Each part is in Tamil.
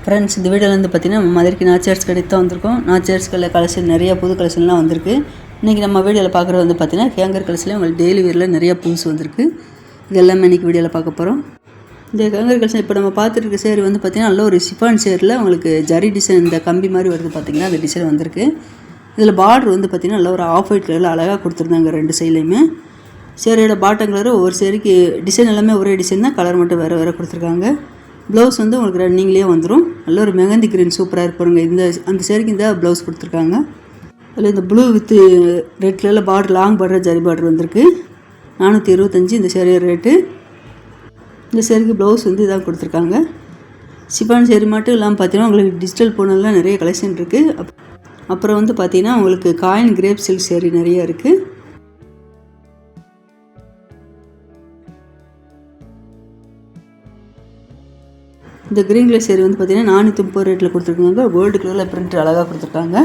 ஃப்ரெண்ட்ஸ், இந்த வீடியோவில் வந்து பார்த்திங்கன்னா நம்ம மதுரைக்கு நாச்சியார்ஸ் கடைக்கு தான் வந்திருக்கோம். நாச்சியார்ஸ் கடையில் கலெக்ஷன் நிறையா புது கலெக்ஷன்லாம் வந்திருக்கு. இன்றைக்கி நம்ம வீடியோவில் பார்க்குறது வந்து பார்த்திங்கன்னா ஹேங்கர் கலெக்ஷன்லேயே உங்களுக்கு டெய்லி வேரில் நிறையா புதுசு வந்திருக்கு. இது எல்லாமே இன்றைக்கி வீடியோவில் பார்க்க போகிறோம். இந்த ஹேங்கர் கலெக்ஷன் இப்போ நம்ம பார்த்துட்டு இருக்க சேரீ வந்து பார்த்திங்கன்னா நல்ல ஒரு ஷிஃபான் சேரில் உங்களுக்கு ஜரி டிசைன் இந்த கம்பி மாதிரி வருது பார்த்திங்கன்னா அந்த டிசைன் வந்திருக்கு. இதில் பார்டர் வந்து பார்த்திங்கன்னா நல்ல ஒரு ஆஃப் ஒயிட் கலரில் அழகாக கொடுத்துருந்தாங்க ரெண்டு சைட்லேயுமே. சேரியோட பாட்டம் கலர் ஒவ்வொரு சேரீக்கு டிசைன் எல்லாமே ஒரே டிசைன் தான், கலர் மட்டும் வேறு வேறு கொடுத்துருக்காங்க. ப்ளவுஸ் வந்து உங்களுக்கு ரன்னிங்லேயே வந்துடும். நல்ல ஒரு மெகந்தி கிரீன் சூப்பராக இருப்பாருங்க. அந்த சேரீக்கு இந்த ப்ளவுஸ் கொடுத்துருக்காங்க. அதில் இந்த ப்ளூ வித் ரெட் கலரில் border long border zari border வந்திருக்கு. 425 இந்த சேரீயோட ரேட்டு. இந்த சேரீக்கு ப்ளவுஸ் வந்து இதான் கொடுத்துருக்காங்க. சிஃபான் சேரீ மட்டும் இல்லாமல் பார்த்தீங்கன்னா உங்களுக்கு டிஜிட்டல் போனெல்லாம் நிறைய கலெக்ஷன் இருக்குது. அப்புறம் வந்து பார்த்தீங்கன்னா உங்களுக்கு காயின் கிரேப் சில்க் சேரீ நிறைய இருக்குது. இந்த க்ரீன் கலர் சேரீ வந்து பார்த்தீங்கன்னா 430 ரேட்டில் கொடுத்துருக்காங்க. கோல்டு கலரில் பிரிண்ட் அழகாக கொடுத்துருக்காங்க.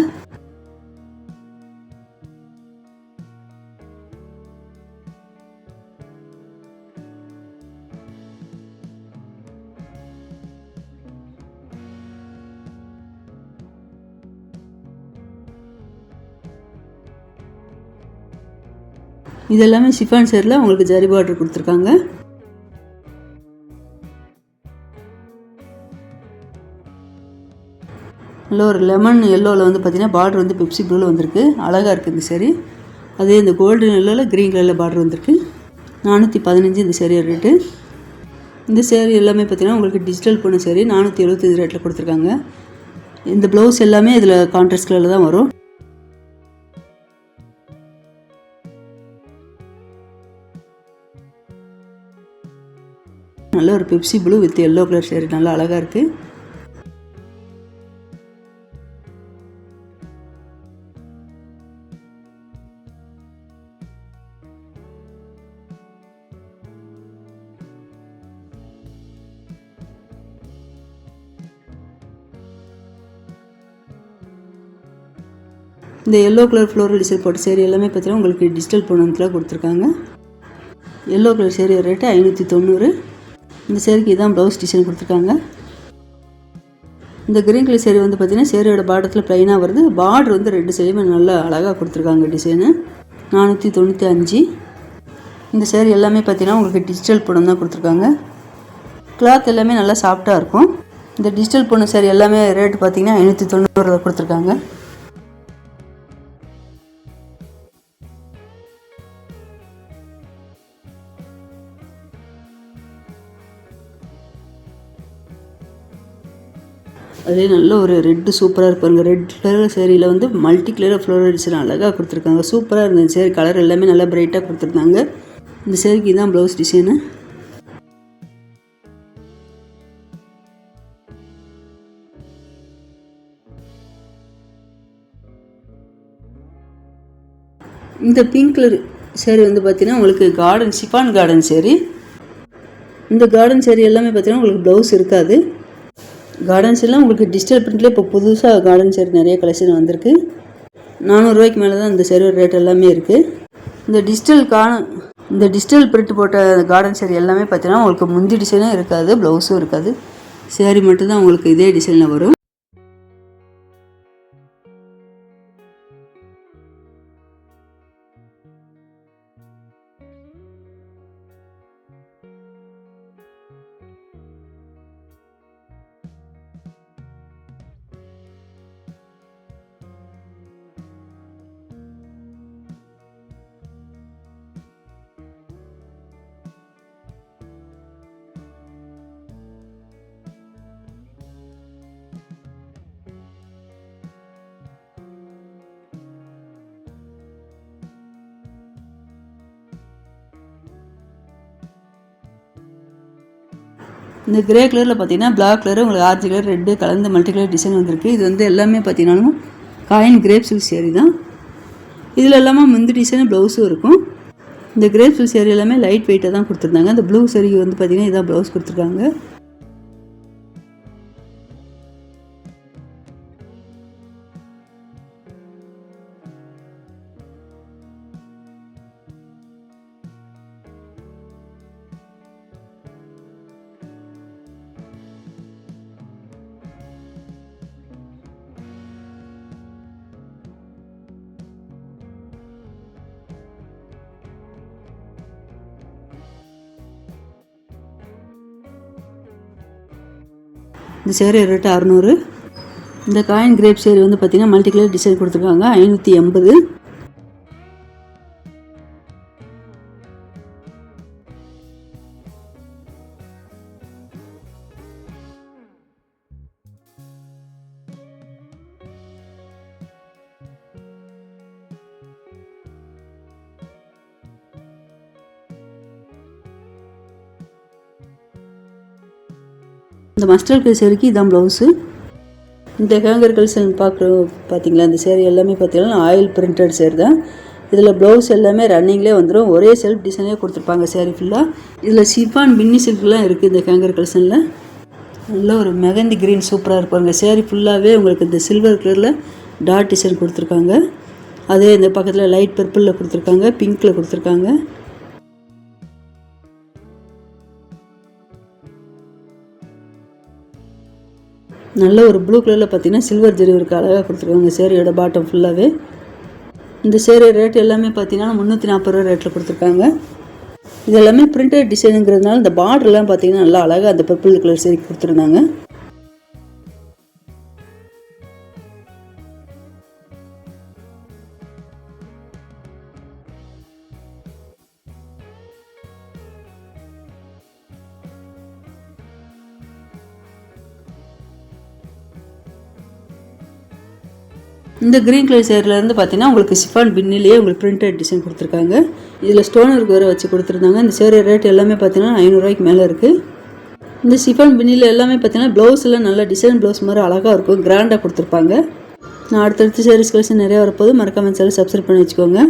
இது எல்லாமே ஷிஃபான் சேரில் உங்களுக்கு ஜரி பார்டர் கொடுத்துருக்காங்க. நல்ல ஒரு லெமன் எல்லோவில் வந்து பார்த்திங்கன்னா பார்டர் வந்து பெப்சி ப்ளூவில் வந்திருக்கு. அழகாக இருக்குது இந்த சேரீ. அதே இந்த கோல்டன் எல்லோவில் க்ரீன் கலரில் பார்டர் வந்திருக்கு. 415 இந்த சேரீயோட ரேட்டு. இந்த சேரீ எல்லாமே பார்த்திங்கன்னா உங்களுக்கு டிஜிட்டல் போன சேரீ 475 ரேட்டில் கொடுத்துருக்காங்க. இந்த ப்ளவுஸ் எல்லாமே இதில் கான்ட்ராஸ்ட் கலரில் தான் வரும். நல்ல ஒரு Pepsi blue with yellow colour sari நல்லா அழகாக இருக்குது. இந்த எல்லோ கலர் ஃப்ளோரல் டிசைன் போட்ட சேரீ எல்லாமே பார்த்தீங்கன்னா உங்களுக்கு டிஜிட்டல் போனத்தில் கொடுத்துருக்காங்க. Yellow colour sari rate 590. இந்த சேரீக்கு இதான் ப்ளவுஸ் டிசைன் கொடுத்துருக்காங்க. இந்த க்ரீன் கலர் சேரீ வந்து பார்த்திங்கன்னா சேரீயோட பார்டத்தில் ப்ளைனாக வருது. பார்டர் வந்து ரெண்டு சைடுமே நல்லா அழகாக கொடுத்துருக்காங்க டிசைனு. 495. இந்த சேரீ எல்லாமே பார்த்திங்கன்னா உங்களுக்கு டிஜிட்டல் பணம் தான் கொடுத்துருக்காங்க. கிளாத் எல்லாமே நல்லா சாஃப்டாக இருக்கும். இந்த டிஜிட்டல் பொண்ணு சேரீ எல்லாமே ரேட்டு பார்த்திங்கன்னா 590 கொடுத்துருக்காங்க. அதே நல்ல ஒரு ரெட்டு சூப்பராக இருப்பாருங்க. ரெட் கலர் சேரீயில் வந்து மல்டி கலர் ஃப்ளோரல் டிசைன் அழகாக கொடுத்துருக்காங்க. சூப்பராக இருந்தது சேரீ. கலர் எல்லாமே நல்லா பிரைட்டாக கொடுத்துருந்தாங்க. இந்த சேரீக்கு இதுதான் ப்ளவுஸ் டிசைனு. இந்த பிங்க் கலர் சேரீ வந்து பார்த்தீங்கன்னா உங்களுக்கு கார்டன் ஷிஃபான் கார்டன் சேரீ. இந்த கார்டன் சேரீ எல்லாமே பார்த்தீங்கன்னா உங்களுக்கு ப்ளவுஸ் இருக்காது. கார்டன்ஸ் எல்லாம் உங்களுக்கு டிஜிட்டல் பிரிண்ட்லேயே இப்போ புதுசாக கார்டன் சேரீ நிறைய கலெக்ஷன் வந்திருக்கு. 400 ரூபாய்க்கு மேலே தான் இந்த சேரீ ரேட் எல்லாமே இருக்குது. இந்த டிஜிட்டல் பிரிண்ட் போட்ட கார்டன் சேரீ எல்லாமே பார்த்தீங்கன்னா உங்களுக்கு முந்தி டிசைனும் இருக்காது, ப்ளவுஸும் இருக்காது. சேரீ மட்டும்தான் உங்களுக்கு இதே டிசைனில் வரும். இந்த கிரே கலரில் பார்த்தீங்கன்னா பிளாக் கலர் உங்களுக்கு ஆரஞ்சு கலர் ரெட்டு கலந்து மல்டி கலர் டிசைன் வந்திருக்கு. இது வந்து எல்லாமே பார்த்தீங்கன்னாலும் காயின் கிரேப் சில்க் சேரீ தான். இதில் எல்லாமே முந்தி டிசைன் ப்ளவுஸும் இருக்கும். இந்த கிரேப் சில்க் சேரீ எல்லாமே லைட் வெயிட்டாக தான் கொடுத்துருந்தாங்க. இந்த ப்ளூ சேரீக்கு வந்து பார்த்தீங்கன்னா இதான் ப்ளவுஸ் கொடுத்துருக்காங்க. இந்த சேரீ ரேட்டு 600. இந்த காயின் கிரேப் சேரீ வந்து பார்த்திங்கன்னா மல்டி கலர் டிசைன் கொடுத்துருக்காங்க, 580. இந்த மஸ்டர்ட் கலர் சேரீக்கு இதான் ப்ளவுஸு. இந்த ஹேங்கர் கலெக்ஷன் பார்த்தீங்களா, இந்த சேரீ எல்லாமே பார்த்தீங்கன்னா ஆயில் பிரிண்டட் சேரீ தான். இதில் ப்ளவுஸ் எல்லாமே ரன்னிங்லேயே வந்துடும், ஒரே செல்ஃப் டிசைனே கொடுத்துருப்பாங்க சேரீ ஃபுல்லாக. இதில் ஷிஃபான் பின்னி சில்க்லாம் இருக்குது இந்த ஹேங்கர் கலெக்ஷனில். நல்ல ஒரு மெகந்தி க்ரீன் சூப்பராக இருப்பாங்க. சேரீ ஃபுல்லாகவே உங்களுக்கு இந்த சில்வர் கலரில் டாட் டிசைன் கொடுத்துருக்காங்க. அதே இந்த பக்கத்தில் லைட் பர்பிளில் கொடுத்துருக்காங்க, பிங்க்கில் கொடுத்துருக்காங்க. நல்ல ஒரு ப்ளூ கலரில் பார்த்தீங்கன்னா சில்வர் ஜெரி ஒர்க் அழகாக கொடுத்துருக்காங்க சேரீயோட பாட்டம் ஃபுல்லாகவே. இந்த சேரீ ரேட் எல்லாமே பார்த்தீங்கன்னா 340 ரூபா ரேட்டில் கொடுத்துருக்காங்க. இது எல்லாமே பிரிண்டட் டிசைனுங்கிறதுனால இந்த பார்டர்லாம் பார்த்தீங்கன்னா நல்லா அழகாக அந்த பர்பிள் கலர் சேரீ கொடுத்துருந்தாங்க. இந்த க்ரீன் கலர் சேரீலேருந்து பார்த்தீங்கன்னா உங்களுக்கு ஷிஃபான் பின்னிலேயே உங்களுக்கு பிரிண்டட் டிசைன் கொடுத்துருக்காங்க. இதில் ஸ்டோன் ஒர்க் வேறு வச்சு கொடுத்துருந்தாங்க. இந்த சேரீ ரேட் எல்லாமே பார்த்தீங்கன்னா 500 ரூபாய்க்கு மேலே இருக்குது. இந்த ஷிஃபான் பின்னியில் எல்லாமே பார்த்தீங்கன்னா ப்ளவுஸ் எல்லாம் நல்லா டிசைன் ப்ளவுஸ் மாதிரி அழகாக இருக்கும், கிராண்டாக கொடுத்துருப்பாங்க. நான் அடுத்தடுத்து சேரீஸ் கலெக்ஷன் நிறையா வரப்போது. மறக்காமல் சேனல் சப்ஸ்கிரைப் பண்ணி வச்சுக்கோங்க.